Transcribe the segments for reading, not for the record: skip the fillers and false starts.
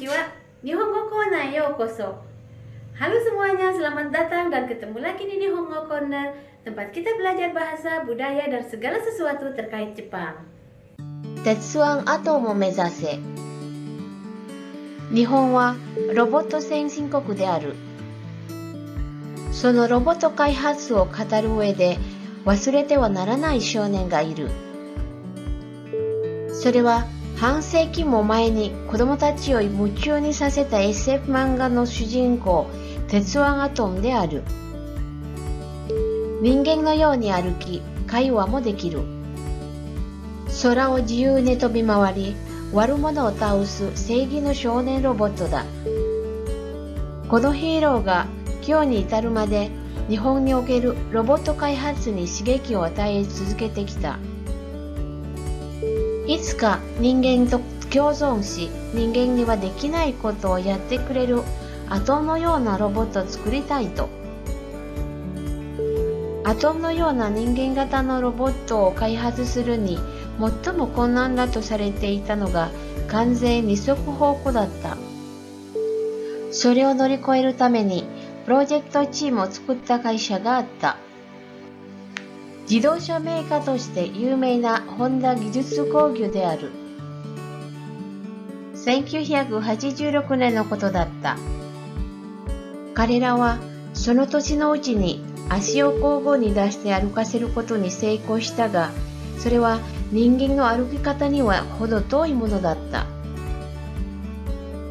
konnichiwa. Nihongo Corner yokoso. Halo semuanya, selamat datang dan ketemu lagi di Nihongo Corner, tempat kita belajar bahasa, budaya, dan segala sesuatu terkait Jepang. Tetsuan Ato mo mezase. Nihon wa robot senshin-koku de aru. そのロボット開発を語る上で忘れてはならない少年がいる。それは半世紀も前に子供たちを夢中にさせた SF 漫画の主人公、鉄腕アトムである。人間のように歩き、会話もできる。空を自由に飛び回り、悪者を倒す正義の少年ロボットだ。このヒーローが今日に至るまで日本におけるロボット開発に刺激を与え続けてきた。いつか人間と共存し、人間にはできないことをやってくれるアトムのようなロボットを作りたいと。アトムのような人間型のロボットを開発するに最も困難だとされていたのが完全二足歩行だった。それを乗り越えるためにプロジェクトチームを作った会社があった。自動車メーカーとして有名なホンダ技術工業である。1986年のことだった。彼らはその年のうちに足を交互に出して歩かせることに成功したが、それは人間の歩き方には程遠いものだった。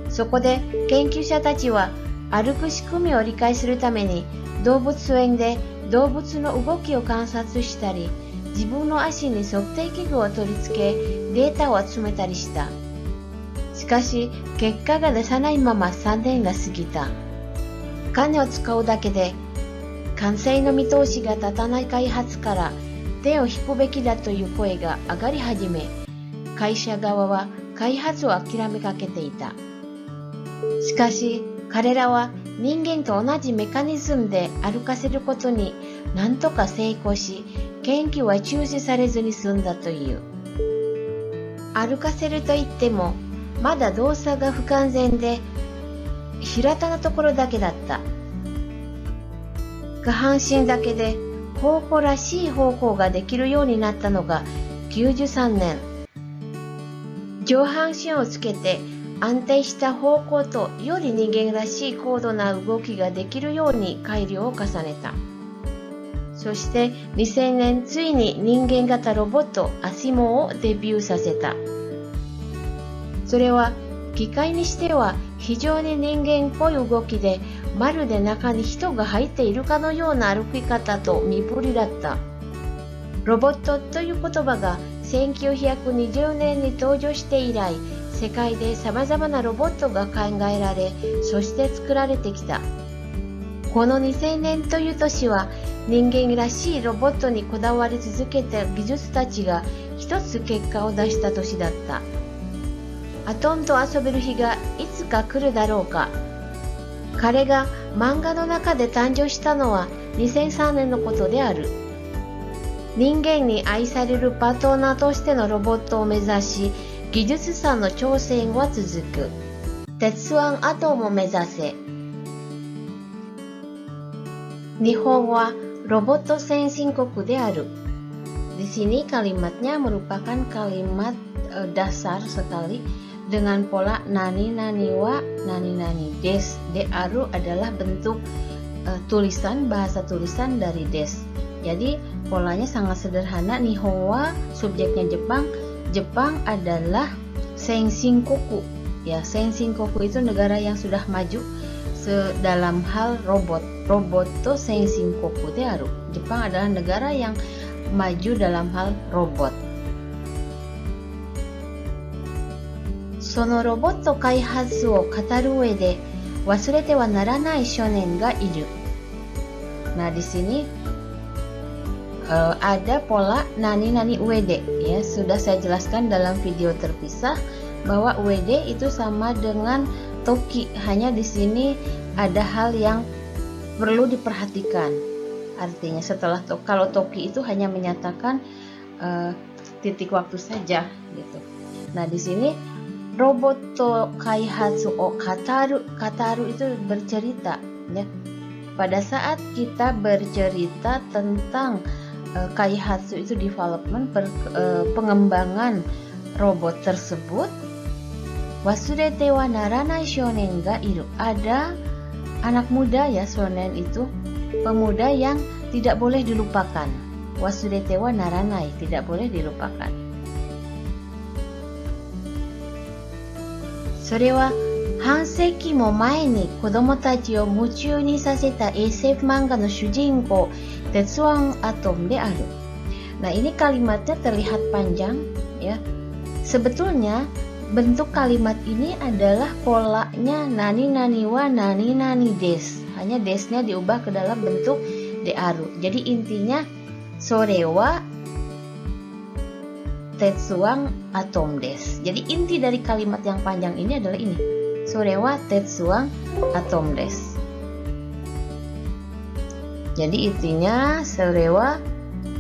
そこで研究者たちは歩く仕組みを理解するために動物園で動物の動きを観察したり、自分の足に測定器具を取り付けデータを集めたりした。しかし結果が出さないまま3年が過ぎた。金を使うだけで完成の見通しが立たない開発から手を引くべきだという声が上がり始め、会社側は開発を諦めかけていた。しかし彼らは人間と同じメカニズムで歩かせることに何とか成功し、研究は中止されずに済んだという。歩かせるといってもまだ動作が不完全で平たなところだけだった。下半身だけで方向らしい方向ができるようになったのが93年。上半身をつけて安定した方向とより人間らしい高度な動きができるように改良を重ねた。そして2000年ついに人間型ロボットアシモをデビューさせた。それは機械にしては非常に人間っぽい動きで、まるで中に人が入っているかのような歩き方と身振りだった。ロボットという言葉が1920年に登場して以来、世界で様々なロボットが考えられ、そして作られてきた。この2000年という年は人間らしいロボットにこだわり続けた技術たちが一つ結果を出した年だった。アトムと遊べる日がいつか来るだろうか。彼が漫画の中で誕生したのは2003年のことである。人間に愛されるパートナーとしてのロボットを目指し、技術者の挑戦は続く。鉄腕アトムを目指せ。日本はロボット先進国である。Di sini kalimatnya merupakan kalimat dasar sekali dengan pola nani nani wa nani nani. Des de aru adalah bentuk tulisan, bahasa tulisan dari des. Jadi polanya sangat sederhana. Nihon wa subjeknya Jepang. Jepang adalah Senshin-koku. Ya, Senshin-koku itu negara yang sudah maju dalam hal robot. Roboto Senshin-koku de aru. Jepang adalah negara yang maju dalam hal robot. そのロボット開発を語る上で忘れてはならない少年がいる。Nah, di sini ada pola nani-nani UWD. Ya, sudah saya jelaskan dalam video terpisah bahwa UWD itu sama dengan Toki. Hanya di sini ada hal yang perlu diperhatikan. Artinya kalau Toki itu hanya menyatakan titik waktu saja gitu. Nah, di sini roboto kaihatsu o kataru. Kataru itu bercerita, ya. Pada saat kita bercerita tentang kaihatsu itu development, pengembangan robot tersebut, wasurete wa naranai shonen ga iru. Ada anak muda, ya, shonen itu pemuda yang tidak boleh dilupakan. Wasurete wa naranai, tidak boleh dilupakan. Sore wa hanseki mo mae ni kodomo tachi o muchuu ni saseta SF manga no shujinkou Tetsuwan Atom de aru. Nah, ini kalimatnya terlihat panjang, ya. Sebetulnya bentuk kalimat ini adalah polanya nani nani wa nani nani des. Hanya desnya diubah ke dalam bentuk de aru. Jadi intinya sore wa Tetsuwan Atom des. Jadi inti dari kalimat yang panjang ini adalah ini. Sore wa Tetsuwan Atom des. Jadi intinya sore wa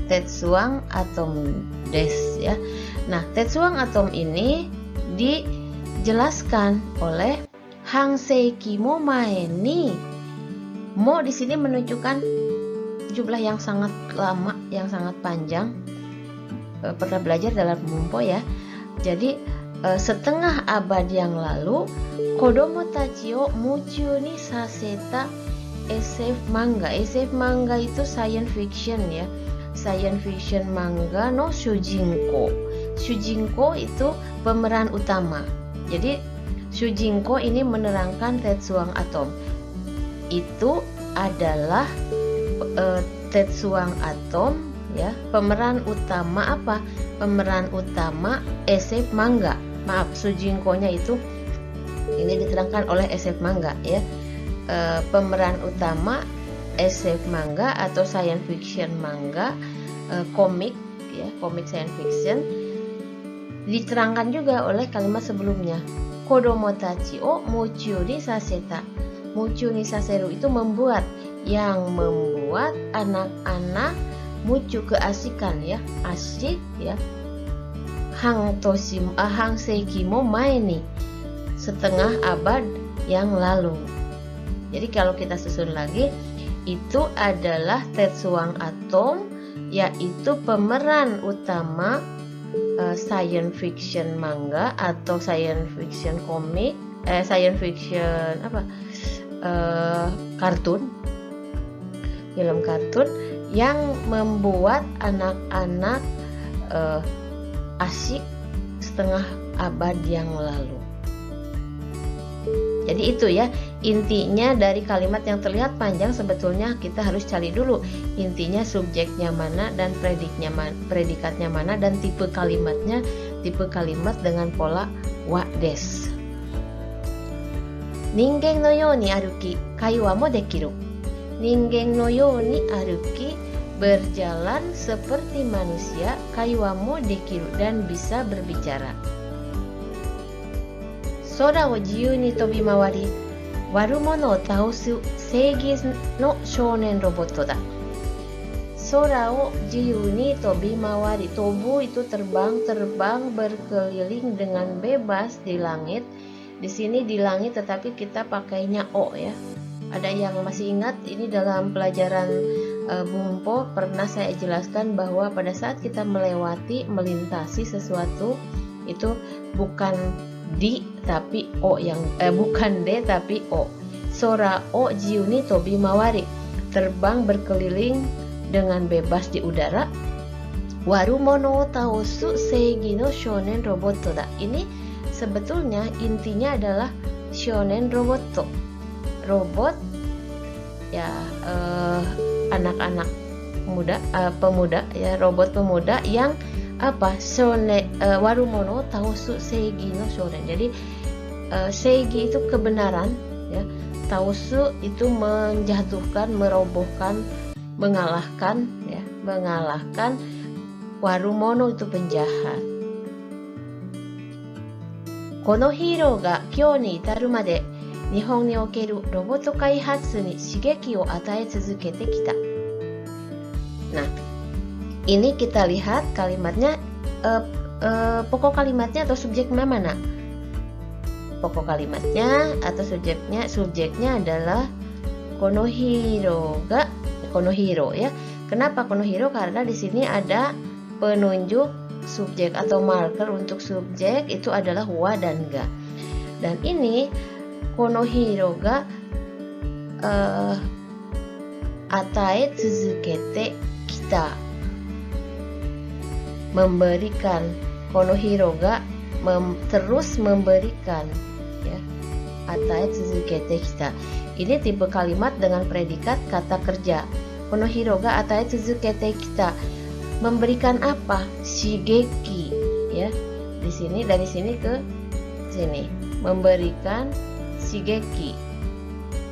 Tetsuwan Atom des, ya. Nah, Tetsuwan Atom ini dijelaskan oleh Hanseki mo mae ni. Mo di sini menunjukkan jumlah yang sangat lama, yang sangat panjang. Pernah belajar dalam Bumpo, ya. Jadi setengah abad yang lalu, kodomo tachi o muchuu ni saseta SF manga. SF manga itu science fiction, ya. Science fiction manga no shujinko. Shujinko itu pemeran utama. Jadi shujinko ini menerangkan Tetsuwan Atom. Itu adalah Tetsuwan Atom, ya. Pemeran utama apa? Pemeran utama SF manga. Maaf, shujinko-nya itu ini diterangkan oleh SF manga, ya. Pemeran utama SF manga atau science fiction manga, komik, ya, komik science fiction. Diterangkan juga oleh kalimat sebelumnya. Kodomo tachi o muchuu ni saseta. Muchuu ni saseru itu membuat, yang membuat anak-anak muchuu, keasikan, ya, asyik, ya. Hanseki mo mae ni, setengah abad yang lalu. Jadi kalau kita susun lagi, itu adalah Tetsuwan Atom, yaitu pemeran utama science fiction manga atau science fiction komik, science fiction kartun, film kartun yang membuat anak-anak asyik setengah abad yang lalu. Jadi itu, ya, intinya dari kalimat yang terlihat panjang. Sebetulnya kita harus cari dulu intinya, subjeknya mana dan predikatnya mana, dan tipe kalimatnya, tipe kalimat dengan pola wa des. Ningen no you ni aruki kaiwa mo dekiru. Ningen no you ni aruki, berjalan seperti manusia, kaiwa mo dekiru, dan bisa berbicara. Sora wo jiyuu ni tobimawari, warumono o taosu seigi no shounen roboto da. Sora wo jiyuu ni tobimawari, tobu itu terbang berkeliling dengan bebas di langit. Di sini di langit tetapi kita pakainya o, ya. Ada yang masih ingat ini dalam pelajaran Bumpo pernah saya jelaskan bahwa pada saat kita melintasi sesuatu itu bukan di tapi o yang bukan de tapi o. Sora o jiyuu ni tobimawari, terbang berkeliling dengan bebas di udara. Warumono taosu seigi no shounen roboto da. Ini sebetulnya intinya adalah shounen roboto. Robot, ya, anak-anak muda, pemuda, ya, robot pemuda yang apa? Warumono taosu seigi no shounen. Jadi seigi itu kebenaran, ya. Taosu itu menjatuhkan, merobohkan, mengalahkan, ya, mengalahkan. Warumono itu penjahat. Kono hiro ga kyou ni itaru made Nihon ni okeru roboto kaihatsu ni shigeki o atae tsuzukete kita. Nah, ini kita lihat kalimatnya, pokok kalimatnya atau subjeknya mana? pokok kalimatnya atau subjeknya adalah konohiro ya. Kenapa konohiro? Karena di sini ada penunjuk subjek atau marker untuk subjek itu adalah wa dan ga. Dan ini konohiro ga atae tsuzukete kita, memberikan. Konohiro ga terus memberikan ya. Atae tsuzukete kita. Ini tipe kalimat dengan predikat kata kerja. Konohiro ga atae tsuzukete kita, memberikan apa? Shigeki ya. Di sini, dari sini ke sini, memberikan shigeki.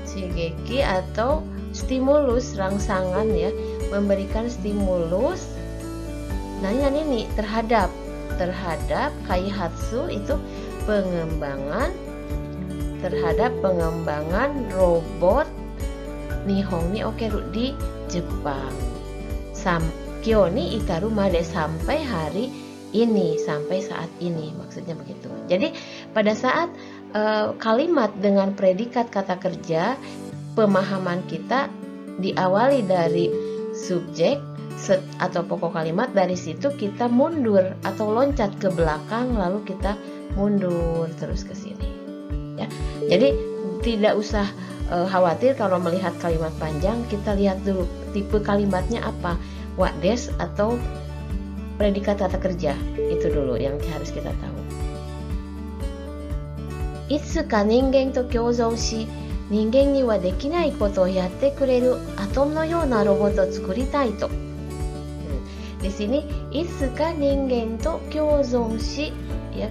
Shigeki atau stimulus, rangsangan ya, memberikan stimulus. Nah ini terhadap kaihatsu itu pengembangan, terhadap pengembangan robot Nihon ni okeru di Jepang. Kyo ni itaru made, sampai hari ini, sampai saat ini, maksudnya begitu. Jadi pada saat kalimat dengan predikat kata kerja, pemahaman kita diawali dari subjek atau pokok kalimat. Dari situ kita mundur atau loncat ke belakang, lalu kita mundur terus ke sini ya. Jadi tidak usah khawatir kalau melihat kalimat panjang. Kita lihat dulu tipe kalimatnya apa, wa des atau predikat kata kerja. Itu dulu yang harus kita tahu. Itsuka ningen to kyōzon shi, ningen ni wa dekinai koto o yatte kureru atom no you na robot o tsukuritai to. Di sini itsuka ningen to kyōzon shi ya.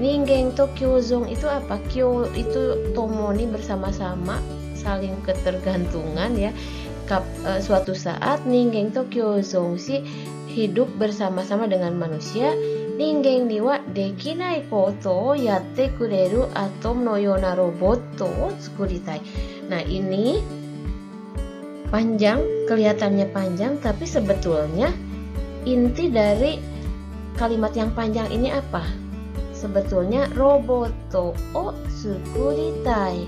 Ningen to kyōzon itu apa? Kyo itu tomoni, bersama-sama, saling ketergantungan ya. Suatu saat ningen to kyōzon shi, hidup bersama-sama dengan manusia. Ningen ni wa dekinai koto o yatte kureru atom no you na robot o tsukuritai. Nah ini panjang, kelihatannya panjang, tapi sebetulnya inti dari kalimat yang panjang ini apa? Sebetulnya roboto o tsukuritai.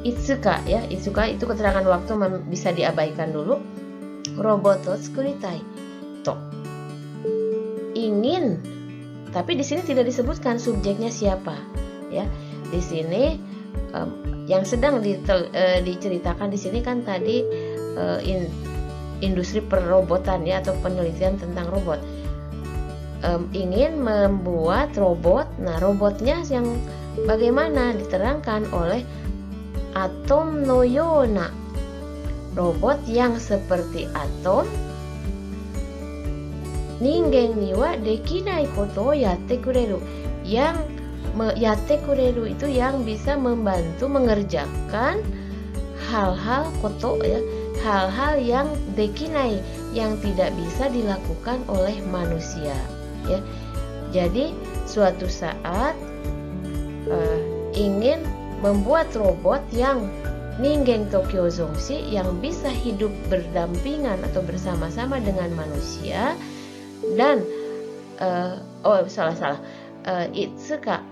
Itsuka ya, itsuka itu keterangan waktu bisa diabaikan dulu. Roboto tsukuritai. To. Ingin. Tapi di sini tidak disebutkan subjeknya siapa ya. Di sini yang sedang diceritakan di sini kan tadi industri perobotan ya, atau penelitian tentang robot. Ingin membuat robot. Nah robotnya yang bagaimana diterangkan oleh atom no yona, robot yang seperti atom. Ningen ni wa dekinai koto o yatte kureru, yang yatte kureru itu yang bisa membantu mengerjakan hal-hal koto ya, hal-hal yang dekinai, yang tidak bisa dilakukan oleh manusia ya. Jadi suatu saat ingin membuat robot yang ningen to kyōzon shi, yang bisa hidup berdampingan atau bersama-sama dengan manusia. Dan itsuka,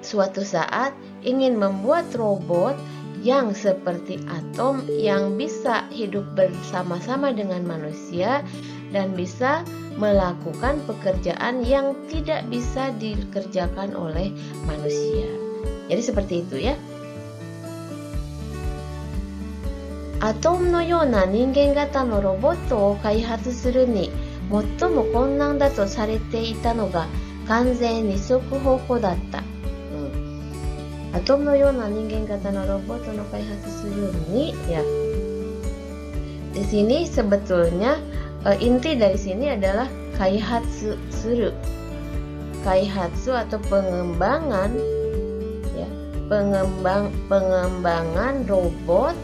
suatu saat ingin membuat robot yang seperti atom, yang bisa hidup bersama-sama dengan manusia dan bisa melakukan pekerjaan yang tidak bisa dikerjakan oleh manusia. Jadi seperti itu ya. Atom no yona ningen gata no roboto o kaihatsu suru ni mottomo konnan da to sarete ita no ga kanzen nisoku hoko datta. Atom no yona ningen gata no roboto no kaihatsu suru ni ya. Di sini sebetulnya inti dari sini adalah kaihatsu suru. Kaihatsu atau pengembangan ya, pengembangan robot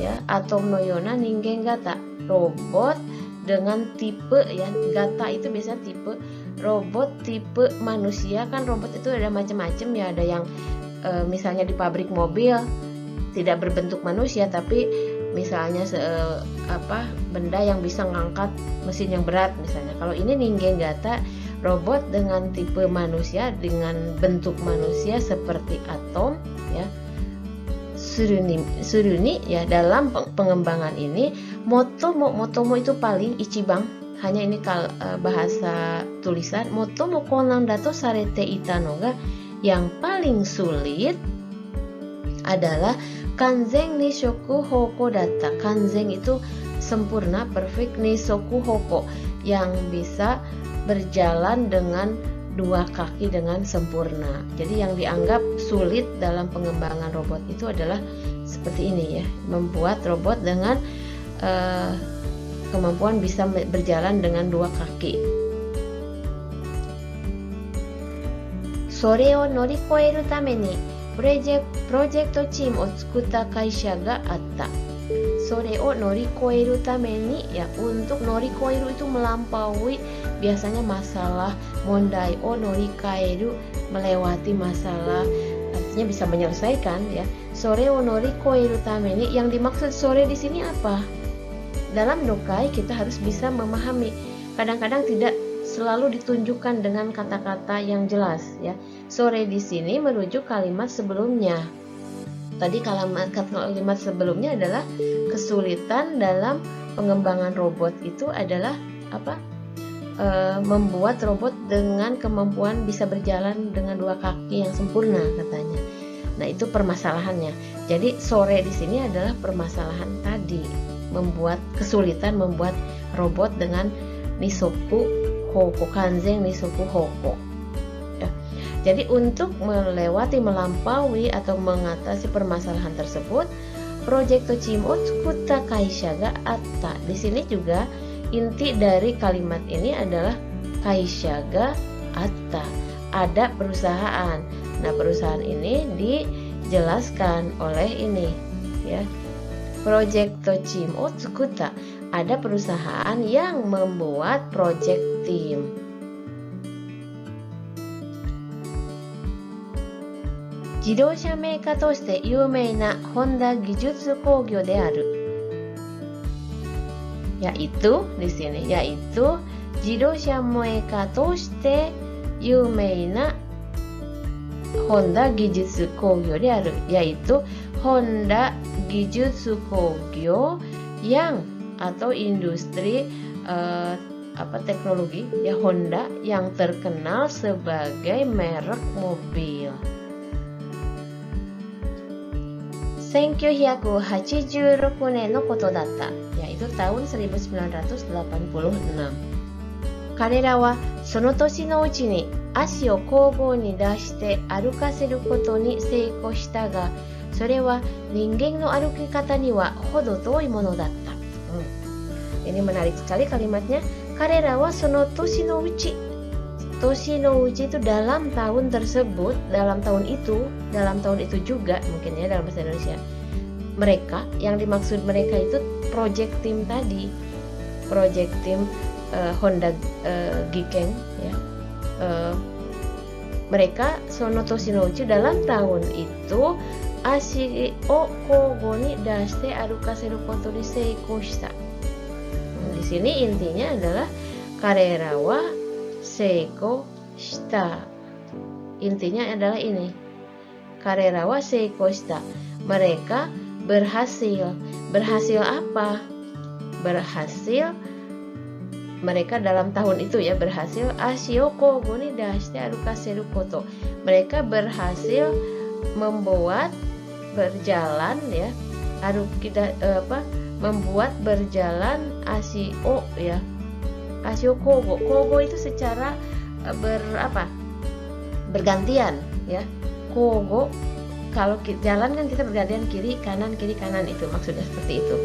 ya, atom no yona ningen gata, robot dengan tipe ya, gata itu biasa tipe, robot tipe manusia. Kan robot itu ada macam-macam ya, ada yang misalnya di pabrik mobil tidak berbentuk manusia, tapi misalnya benda yang bisa ngangkat mesin yang berat misalnya. Kalau ini ningen gata, robot dengan tipe manusia, dengan bentuk manusia seperti atom ya. Suruni ya, dalam pengembangan ini motomo itu paling ichiban, hanya ini bahasa tulisan, motomo konan dato sarete ita no ga, yang paling sulit adalah kanzen ni shoku hoko data. Kanzen itu sempurna, perfect, ni soku hoko yang bisa berjalan dengan dua kaki dengan sempurna. Jadi yang dianggap sulit dalam pengembangan robot itu adalah seperti ini ya, membuat robot dengan kemampuan bisa berjalan dengan dua kaki. Sore o norikoeru tame ni project team o tsukutta kaisha ga atta. Sore o norikoeru tame ni ya, untuk norikoeru itu melampaui biasanya masalah, mondai o norikaeru melewati masalah, artinya bisa menyelesaikan ya. Sore o norikoeru tame ni, yang dimaksud sore di sini apa? Dalam dokai kita harus bisa memahami. Kadang-kadang tidak selalu ditunjukkan dengan kata-kata yang jelas ya. Sore di sini merujuk kalimat sebelumnya. Tadi kalimat sebelumnya adalah kesulitan dalam pengembangan robot itu adalah apa? Membuat robot dengan kemampuan bisa berjalan dengan dua kaki yang sempurna katanya. Nah, itu permasalahannya. Jadi sore di sini adalah permasalahan tadi, kesulitan membuat robot dengan nisoku hoko, kanzen nisoku hoko. Ya. Jadi untuk melampaui atau mengatasi permasalahan tersebut, Project Team o tsukutta kaisha ga atta. Di sini juga inti dari kalimat ini adalah kaisha ga atta, ada perusahaan. Nah, perusahaan ini dijelaskan oleh ini ya. Project team o tsukutta, ada perusahaan yang membuat project team. Jidosha meika toshite yumei na Honda Gijutsu Kogyo de aru. Yaitu di sini, yaitu Jidosha meika toshite yumei na Honda Gijutsu Kogyo de aru, yaitu Honda Gijutsu Kogyo yang atau industri teknologi ya, Honda yang terkenal sebagai merek mobil. 1986年のことだった、yaitu tahun 1986. 彼らはその年のうちに足を交互に出して歩かせることに成功したが、それは人間の歩き方には程遠いものだった。Ini menarik sekali kalimatnya. Karera wa sono toshi no uchi. Toshi no uchi itu dalam tahun tersebut, dalam tahun itu juga mungkin ya dalam bahasa Indonesia. Mereka, yang dimaksud mereka itu project team tadi. Project team Honda Gikeng ya. Mereka sono toshi no uchi dalam tahun itu ashi o kogo ni dashite arukaseru koto ni seiko shita. Di sini intinya adalah karera wa seiko shita. Intinya adalah ini. Karera wa seiko shita. Mereka berhasil. Berhasil apa? Berhasil mereka dalam tahun itu ya, berhasil ashio kogo ni dashite arukaseru koto. Mereka berhasil membuat berjalan ya, membuat berjalan ashio ya, ashio kogo. Kogo itu secara bergantian ya. Kogo kalau jalan kan kita bergantian kiri kanan itu maksudnya seperti itu.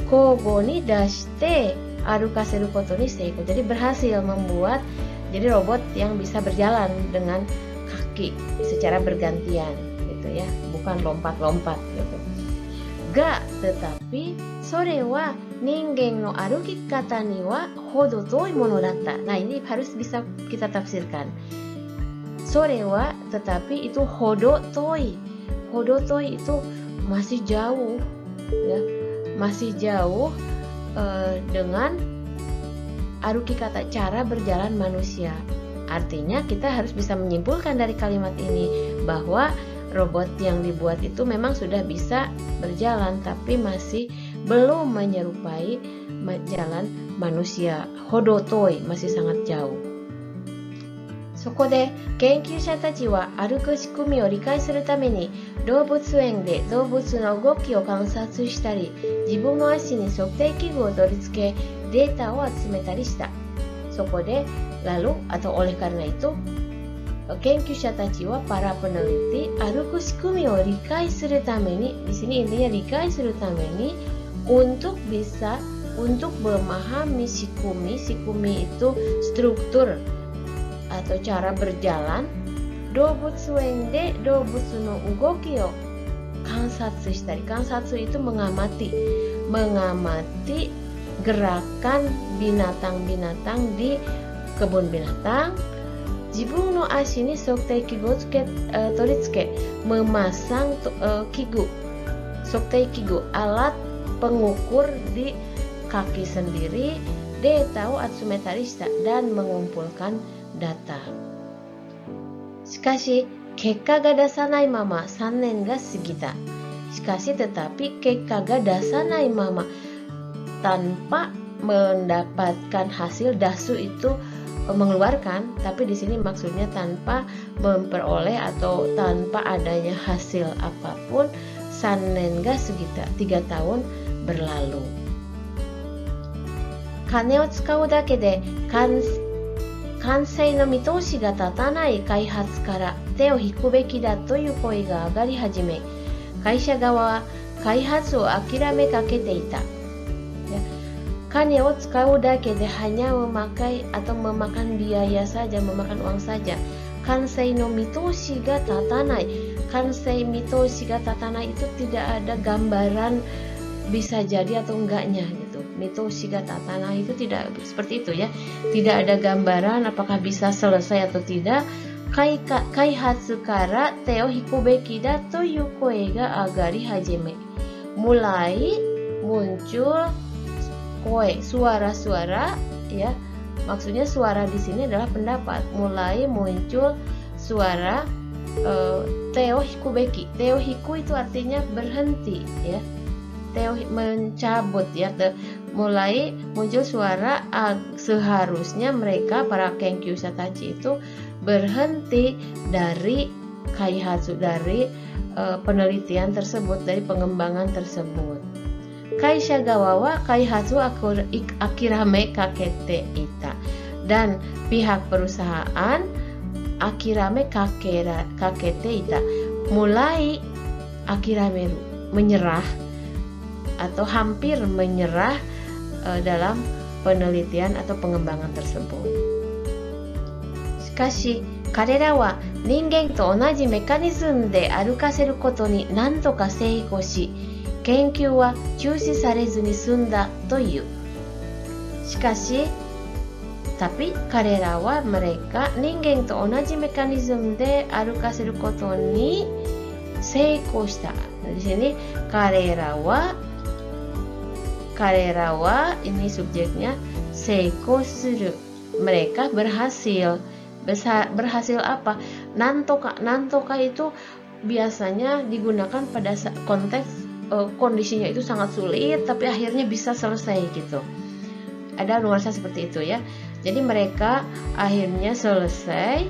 Kogo ni dashite arukaseru koto ni seiko. Jadi berhasil membuat jadi robot yang bisa berjalan dengan kaki secara bergantian gitu ya, bukan lompat-lompat gitu. Ga, tetapi sore wa ningen no aruki kata ni wa hodo toi mono datta. Nah, ini harus bisa kita tafsirkan. Sore wa, tetapi itu hodo toi. Hodo toi itu masih jauh ya, masih jauh dengan arukikata, cara berjalan manusia. Artinya kita harus bisa menyimpulkan dari kalimat ini bahwa robot yang dibuat itu memang sudah bisa berjalan, tapi masih belum menyerupai jalan manusia. Hodotoi, masih sangat jauh. そこで研究者たちは歩く仕組みを理解するために動物園で動物の動きを観察したり、自分の足に測定器具を取り付けデータを集めたりした。そこでlalu atau oleh karena itu 研究者たちは para peneliti 歩く仕組みを理解するために、di sini intinya 理解するために untuk memahami shikumi. Shikumi itu struktur atau cara berjalan. Dobutsueng de dobutsu no ugoki o kansatsu shitari. Kansatsu itu mengamati gerakan binatang-binatang di kebun binatang. Jibun no ashi ni soktei kigu toritsuke, memasang kigu. Soktei kigu, alat pengukur di kaki sendiri. Data o atsumetari shita, dan mengumpulkan data. しかし、結果が出さないまま3年が過ぎた。しかし tetapi 結果が出さないまま tanpa mendapatkan hasil. Dasu itu mengeluarkan, tapi di sini maksudnya tanpa memperoleh atau tanpa adanya hasil apapun. 3年が過ぎた, 3 tahun berlalu. 金を使うだけで完成の見通しが立たない開発から手を引くべきだという声が上がり始め、会社側は開発を諦めかけていた。Kaneを使うだけで hanya memakai atau memakan biaya saja, memakan uang saja. Kansei no mitoshi ga tatanai. Kansei mitoshi ga tatanai itu tidak ada gambaran bisa jadi atau enggaknya gitu. Mitoshi ga tatanai itu tidak seperti itu ya. Tidak ada gambaran apakah bisa selesai atau tidak. Kaihatsu kara te o hiku beki da toyu koe ga agari hajime. Mulai muncul koe, suara-suara ya. Maksudnya suara di sini adalah pendapat. Mulai muncul suara teo hikubeki. Teo hiku itu artinya berhenti ya. Teo mencabut ya. Mulai muncul suara seharusnya mereka para kenkyusha tachi itu berhenti dari kaihatsu, dari penelitian tersebut, dari pengembangan tersebut. Kaisha gawa wa kaihatsu akirame kakete ita. Dan pihak perusahaan akirame kakete ita, mulai akirameru, menyerah atau hampir menyerah dalam penelitian atau pengembangan tersebut. Shikashi, karera wa ningen to onaji mekanisme de arukaseru koto ni nanto ka seikou shi, kenkyū wa chūshi sarezu ni sunda to iu. Shikashi, tapi karera wa mereka ningen to onaji mekanisme de arukaseru koto ni seikou shita. Di sini karera wa ini subjeknya seikou suru. Mereka berhasil. Berhasil apa? Nantoka itu biasanya digunakan pada konteks kondisinya itu sangat sulit tapi akhirnya bisa selesai gitu. Ada nuansa seperti itu ya. Jadi mereka akhirnya selesai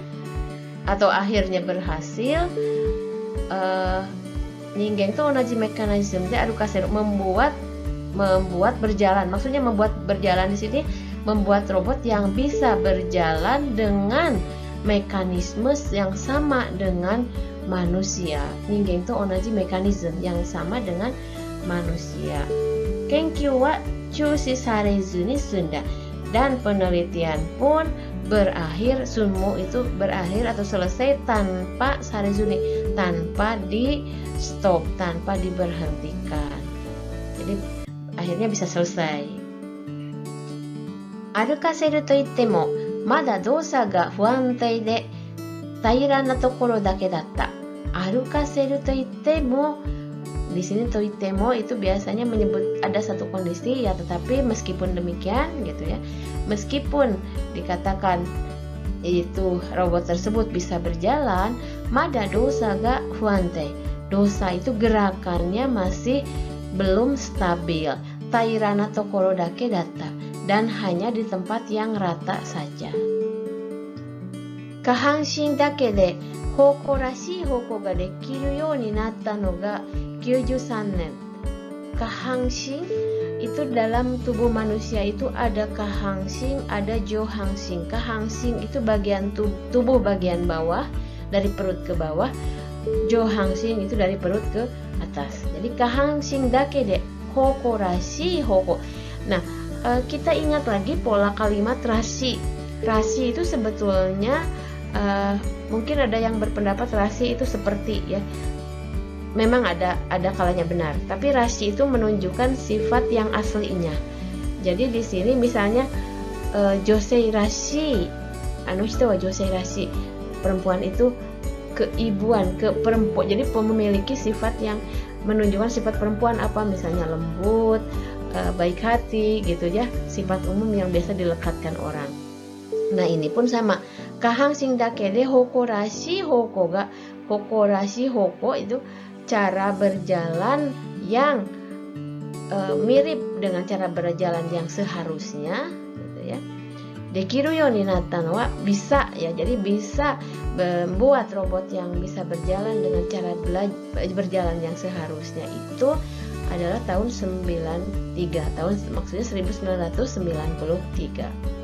atau akhirnya berhasil. Ningen to onaji mekanisme de arukaseru, membuat berjalan. Maksudnya membuat berjalan di sini, membuat robot yang bisa berjalan dengan mekanisme yang sama dengan manusia. Ningen to onaji mekanisme yang sama dengan manusia. Kenkyū wa chūshi sarezu ni sunda. Dan penelitian pun berakhir, sunmu itu berakhir atau selesai tanpa sarezuni, tanpa di stop, tanpa diberhentikan. Jadi akhirnya bisa selesai. Arukaseru to itte mo mada dousa ga fuantei de taira na tokoro dake datta. Arukaseru to itte mo Di sini toitemo itu biasanya menyebut ada satu kondisi ya, tetapi meskipun demikian gitu ya, meskipun dikatakan itu robot tersebut bisa berjalan, mada dosa ga fuante. Dosa itu gerakannya masih belum stabil. Tairana tokoro dake datta, dan hanya di tempat yang rata saja. Kahanshin dake de hoko rashi hoko ga dekiru you ni natta no ga 93 nen. Kahangsing itu dalam tubuh manusia itu ada kahangsing, ada johangsing. Kahangsing itu bagian tubuh bagian bawah, dari perut ke bawah. Johangsing itu dari perut ke atas. Jadi kahangsing dake de hoko rashi hoko. Nah, kita ingat lagi pola kalimat rashi. Rashi itu sebetulnya mungkin ada yang berpendapat rashi itu seperti ya. Memang ada kalanya benar, tapi rashi itu menunjukkan sifat yang aslinya. Jadi di sini misalnya josei rashi, hito wa josei rashi, perempuan itu keibuan, ke perempuan. Jadi memiliki sifat yang menunjukkan sifat perempuan apa, misalnya lembut, baik hati gitu ya, sifat umum yang biasa dilekatkan orang. Nah, ini pun sama. Kahangsing dake de hoko rashi hoko ga, hoko rashi hoko itu cara berjalan yang mirip dengan cara berjalan yang seharusnya gitu ya. Dekiru you ni natta no wa bisa ya, jadi bisa membuat robot yang bisa berjalan dengan cara berjalan yang seharusnya itu adalah tahun 93, maksudnya 1993.